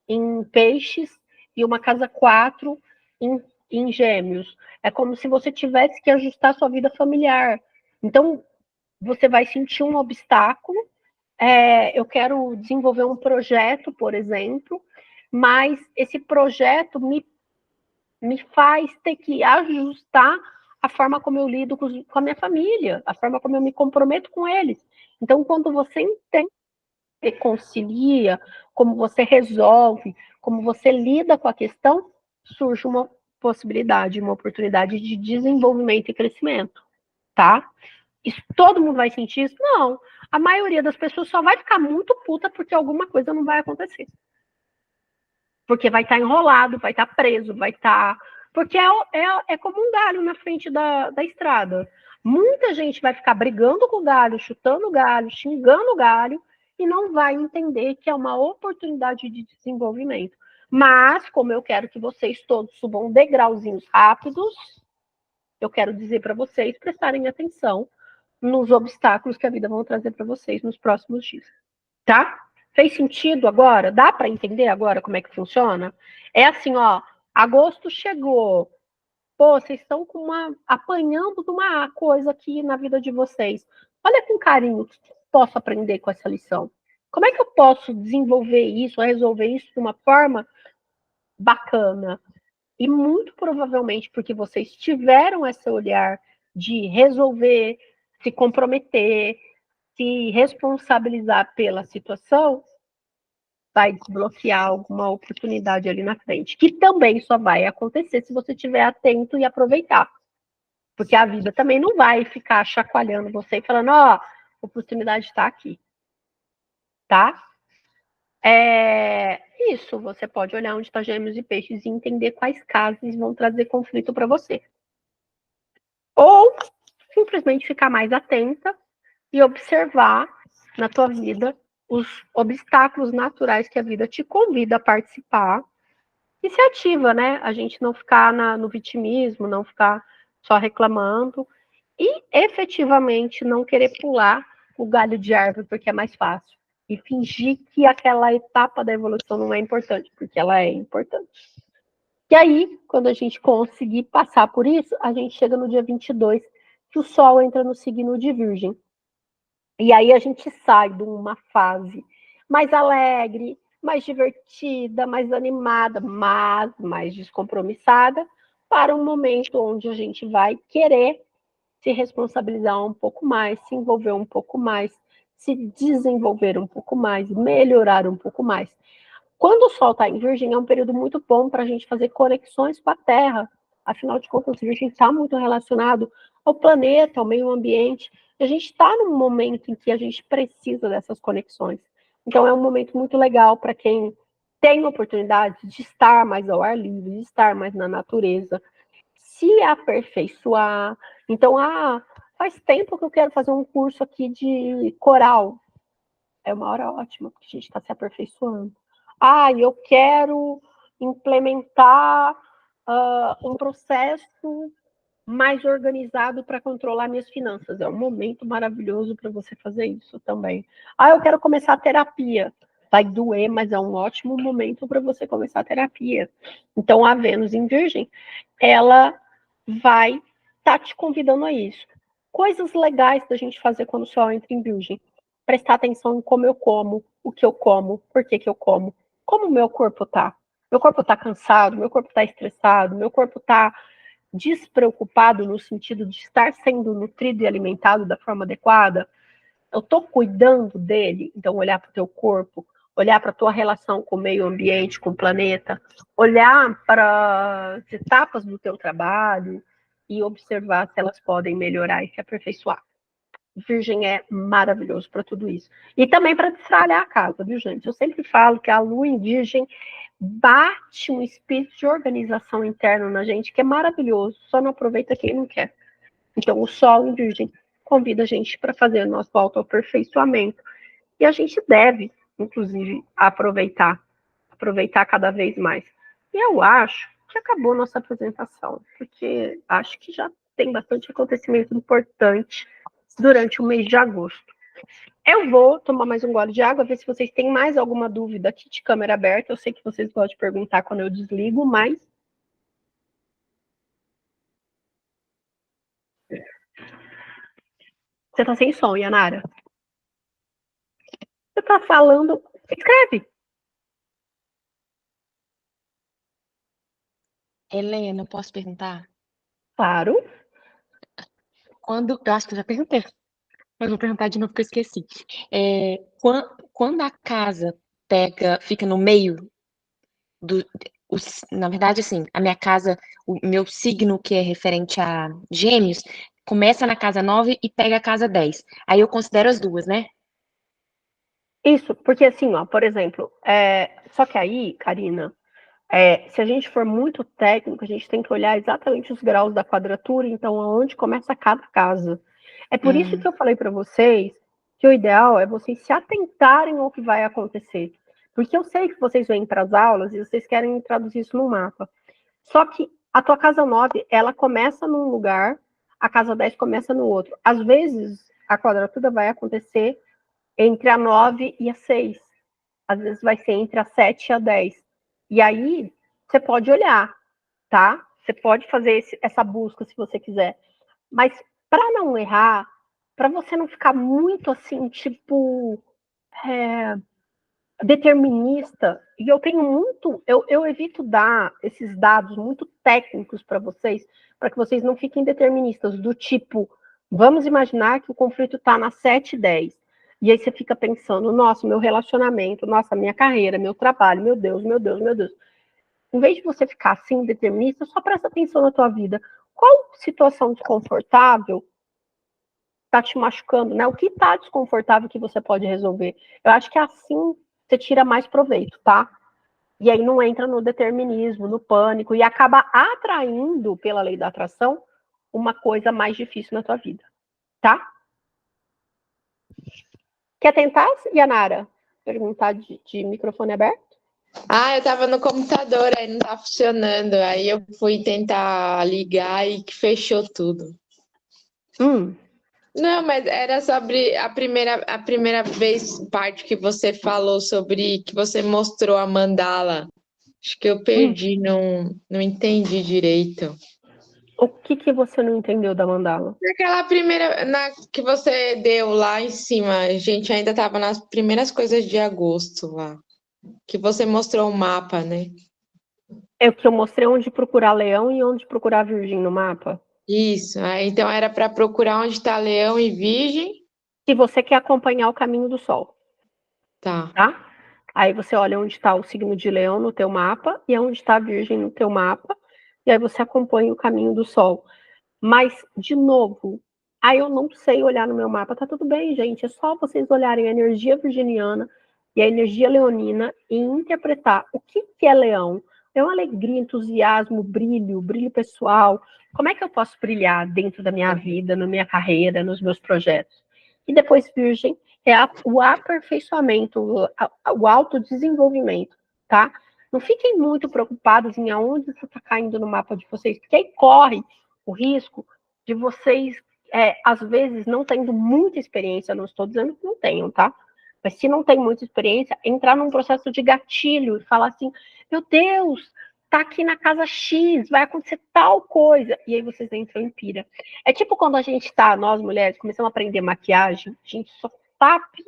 em peixes e uma casa 4 em gêmeos. É como se você tivesse que ajustar sua vida familiar. Então, você vai sentir um obstáculo. Eu quero desenvolver um projeto, por exemplo, mas esse projeto me faz ter que ajustar a forma como eu lido com a minha família, a forma como eu me comprometo com eles. Então, quando você entende, reconcilia, como você resolve, como você lida com a questão, surge uma possibilidade, uma oportunidade de desenvolvimento e crescimento, tá? Isso, todo mundo vai sentir isso? Não. A maioria das pessoas só vai ficar muito puta porque alguma coisa não vai acontecer. Porque vai estar enrolado, vai estar preso, vai estar. Porque é como um galho na frente da estrada. Muita gente vai ficar brigando com o galho, chutando o galho, xingando o galho, e não vai entender que é uma oportunidade de desenvolvimento. Mas, como eu quero que vocês todos subam degrauzinhos rápidos, eu quero dizer para vocês prestarem atenção nos obstáculos que a vida vai trazer para vocês nos próximos dias. Tá? Fez sentido agora? Dá para entender agora como é que funciona? É assim, ó, agosto chegou. Pô, vocês estão apanhando de uma coisa aqui na vida de vocês. Olha com carinho o que eu posso aprender com essa lição. Como é que eu posso desenvolver isso, resolver isso de uma forma bacana? E muito provavelmente porque vocês tiveram esse olhar de resolver, se comprometer, se responsabilizar pela situação, vai desbloquear alguma oportunidade ali na frente, que também só vai acontecer se você estiver atento e aproveitar. Porque a vida também não vai ficar chacoalhando você e falando, ó, a oportunidade está aqui, tá? Isso, você pode olhar onde está Gêmeos e Peixes e entender quais casas vão trazer conflito para você. Ou simplesmente ficar mais atenta e observar na tua vida os obstáculos naturais que a vida te convida a participar e se ativa, né? A gente não ficar no vitimismo, não ficar só reclamando e efetivamente não querer pular o galho de árvore porque é mais fácil e fingir que aquela etapa da evolução não é importante, porque ela é importante. E aí, quando a gente conseguir passar por isso, a gente chega no dia 22, que o Sol entra no signo de Virgem. E aí a gente sai de uma fase mais alegre, mais divertida, mais animada, mas mais descompromissada, para um momento onde a gente vai querer se responsabilizar um pouco mais, se envolver um pouco mais, se desenvolver um pouco mais, melhorar um pouco mais. Quando o Sol está em Virgem, é um período muito bom para a gente fazer conexões com a Terra. Afinal de contas, Virgem está muito relacionado ao planeta, ao meio ambiente. E a gente está num momento em que a gente precisa dessas conexões. Então, é um momento muito legal para quem tem oportunidade de estar mais ao ar livre, de estar mais na natureza, se aperfeiçoar. Então, faz tempo que eu quero fazer um curso aqui de coral. É uma hora ótima, porque a gente está se aperfeiçoando. Eu quero implementar um processo mais organizado para controlar minhas finanças. É um momento maravilhoso para você fazer isso também. Eu quero começar a terapia. Vai doer, mas é um ótimo momento para você começar a terapia. Então, a Vênus em Virgem, ela vai estar te convidando a isso. Coisas legais da gente fazer quando o Sol entra em Virgem. Prestar atenção em como eu como, o que eu como, por que eu como o meu corpo tá. Meu corpo tá cansado, meu corpo tá estressado, meu corpo tá despreocupado no sentido de estar sendo nutrido e alimentado da forma adequada. Eu tô cuidando dele, então olhar para o teu corpo, olhar para a tua relação com o meio ambiente, com o planeta, olhar para as etapas do teu trabalho e observar se elas podem melhorar e se aperfeiçoar. Virgem é maravilhoso para tudo isso. E também para destralhar a casa, viu, gente? Eu sempre falo que a lua em Virgem bate um espírito de organização interna na gente que é maravilhoso, só não aproveita quem não quer. Então, o Sol em Virgem convida a gente para fazer o nosso autoaperfeiçoamento. E a gente deve, inclusive, aproveitar cada vez mais. E eu acho que acabou nossa apresentação, porque acho que já tem bastante acontecimento importante durante o mês de agosto. Eu vou tomar mais um gole de água, ver se vocês têm mais alguma dúvida aqui de câmera aberta. Eu sei que vocês gostam de perguntar quando eu desligo, mas você tá sem som, Yanara. Você tá falando. Escreve. Helena, posso perguntar? Claro. Eu acho que eu já perguntei, mas vou perguntar de novo porque eu esqueci. Quando a casa fica no meio do. Na verdade, assim, a minha casa, o meu signo que é referente a Gêmeos, começa na casa 9 e pega a casa 10. Aí eu considero as duas, né? Isso, porque assim, ó, por exemplo, só que aí, Karina, se a gente for muito técnico, a gente tem que olhar exatamente os graus da quadratura, então aonde começa cada casa. É por isso que eu falei para vocês que o ideal é vocês se atentarem ao que vai acontecer. Porque eu sei que vocês vêm para as aulas e vocês querem traduzir isso no mapa. Só que a tua casa 9, ela começa num lugar, a casa 10 começa no outro. Às vezes, a quadratura vai acontecer entre a 9 e a 6. às vezes vai ser entre as 7 e a 10. E aí, você pode olhar, tá? Você pode fazer essa busca se você quiser. Mas para não errar, para você não ficar muito assim, tipo, determinista, e eu tenho muito, eu evito dar esses dados muito técnicos para vocês, para que vocês não fiquem deterministas, do tipo, vamos imaginar que o conflito está na 7 e 10. E aí você fica pensando, nossa, meu relacionamento, nossa, minha carreira, meu trabalho, meu Deus, meu Deus, meu Deus. Em vez de você ficar assim, determinista, só presta atenção na tua vida. Qual situação desconfortável está te machucando, né? O que está desconfortável que você pode resolver? Eu acho que assim você tira mais proveito, tá? E aí não entra no determinismo, no pânico, e acaba atraindo, pela lei da atração, uma coisa mais difícil na tua vida, tá? Quer tentar, Yanara? Perguntar de microfone aberto? Eu tava no computador, aí não tá funcionando. Aí eu fui tentar ligar e que fechou tudo. Não, mas era sobre a primeira parte que você falou sobre que você mostrou a mandala. Acho que eu perdi, não entendi direito. O que você não entendeu da mandala? Naquela primeira que você deu lá em cima, a gente ainda tava nas primeiras coisas de agosto lá. Que você mostrou o mapa, né? É o que eu mostrei onde procurar leão e onde procurar virgem no mapa. Isso. Então era para procurar onde está leão e virgem. Se você quer acompanhar o caminho do sol. Tá. Aí você olha onde está o signo de leão no teu mapa e onde está a virgem no teu mapa. E aí você acompanha o caminho do sol. Mas, de novo, aí eu não sei olhar no meu mapa. Tá tudo bem, gente. É só vocês olharem a energia virginiana e a energia leonina e interpretar o que é leão. É uma alegria, entusiasmo, brilho pessoal. Como é que eu posso brilhar dentro da minha vida, na minha carreira, nos meus projetos? E depois, virgem, é o aperfeiçoamento, o autodesenvolvimento, tá? Não fiquem muito preocupados em aonde isso está caindo no mapa de vocês, porque aí corre o risco de vocês, às vezes, não tendo muita experiência, não estou dizendo que não tenham, tá? Mas se não tem muita experiência, entrar num processo de gatilho e falar assim, meu Deus, tá aqui na casa X, vai acontecer tal coisa. E aí vocês entram em pira. É tipo quando a gente tá, nós mulheres, começamos a aprender maquiagem, a gente só sabe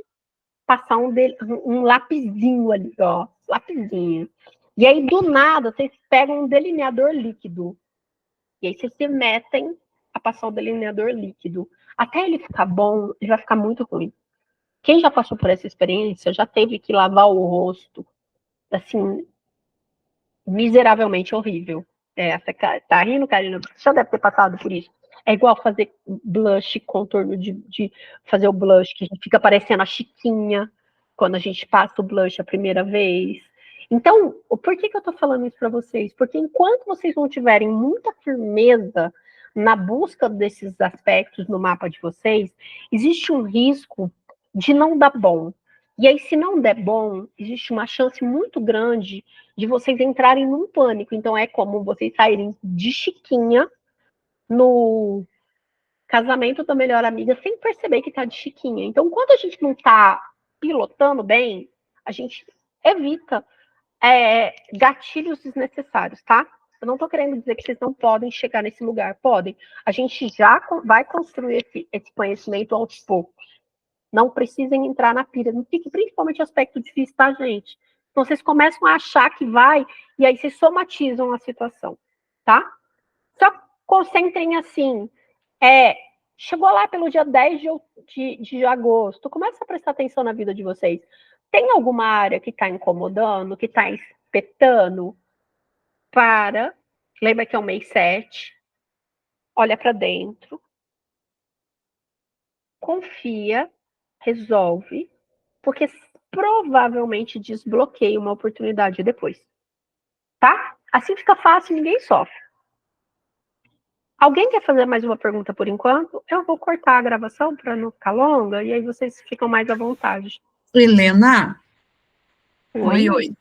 passar um lapisinho ali, ó, lapisinho. E aí, do nada, vocês pegam um delineador líquido. E aí vocês se metem a passar o delineador líquido. Até ele ficar bom, ele vai ficar muito ruim. Quem já passou por essa experiência já teve que lavar o rosto, assim, miseravelmente horrível. Você tá rindo, Karina? Você já deve ter passado por isso. É igual fazer blush, contorno de fazer o blush, que fica parecendo a Chiquinha quando a gente passa o blush a primeira vez. Então, por que eu tô falando isso para vocês? Porque enquanto vocês não tiverem muita firmeza na busca desses aspectos no mapa de vocês, existe um risco de não dar bom. E aí, se não der bom, existe uma chance muito grande de vocês entrarem num pânico. Então, é como vocês saírem de Chiquinha no casamento da melhor amiga sem perceber que tá de Chiquinha. Então, quando a gente não tá pilotando bem, a gente evita gatilhos desnecessários, tá? Eu não tô querendo dizer que vocês não podem chegar nesse lugar. Podem. A gente já vai construir esse conhecimento aos poucos. Não precisem entrar na pira. Não fique principalmente aspecto difícil, tá, gente? Então, vocês começam a achar que vai, e aí vocês somatizam a situação, tá? Só concentrem assim. Chegou lá pelo dia 10 de agosto, começa a prestar atenção na vida de vocês. Tem alguma área que está incomodando, que está espetando? Lembra que é o mês 7, olha para dentro, confia, resolve, porque provavelmente desbloqueia uma oportunidade depois. Tá? Assim fica fácil, ninguém sofre. Alguém quer fazer mais uma pergunta por enquanto? Eu vou cortar a gravação para não ficar longa, e aí vocês ficam mais à vontade. Helena? Oi. Oi.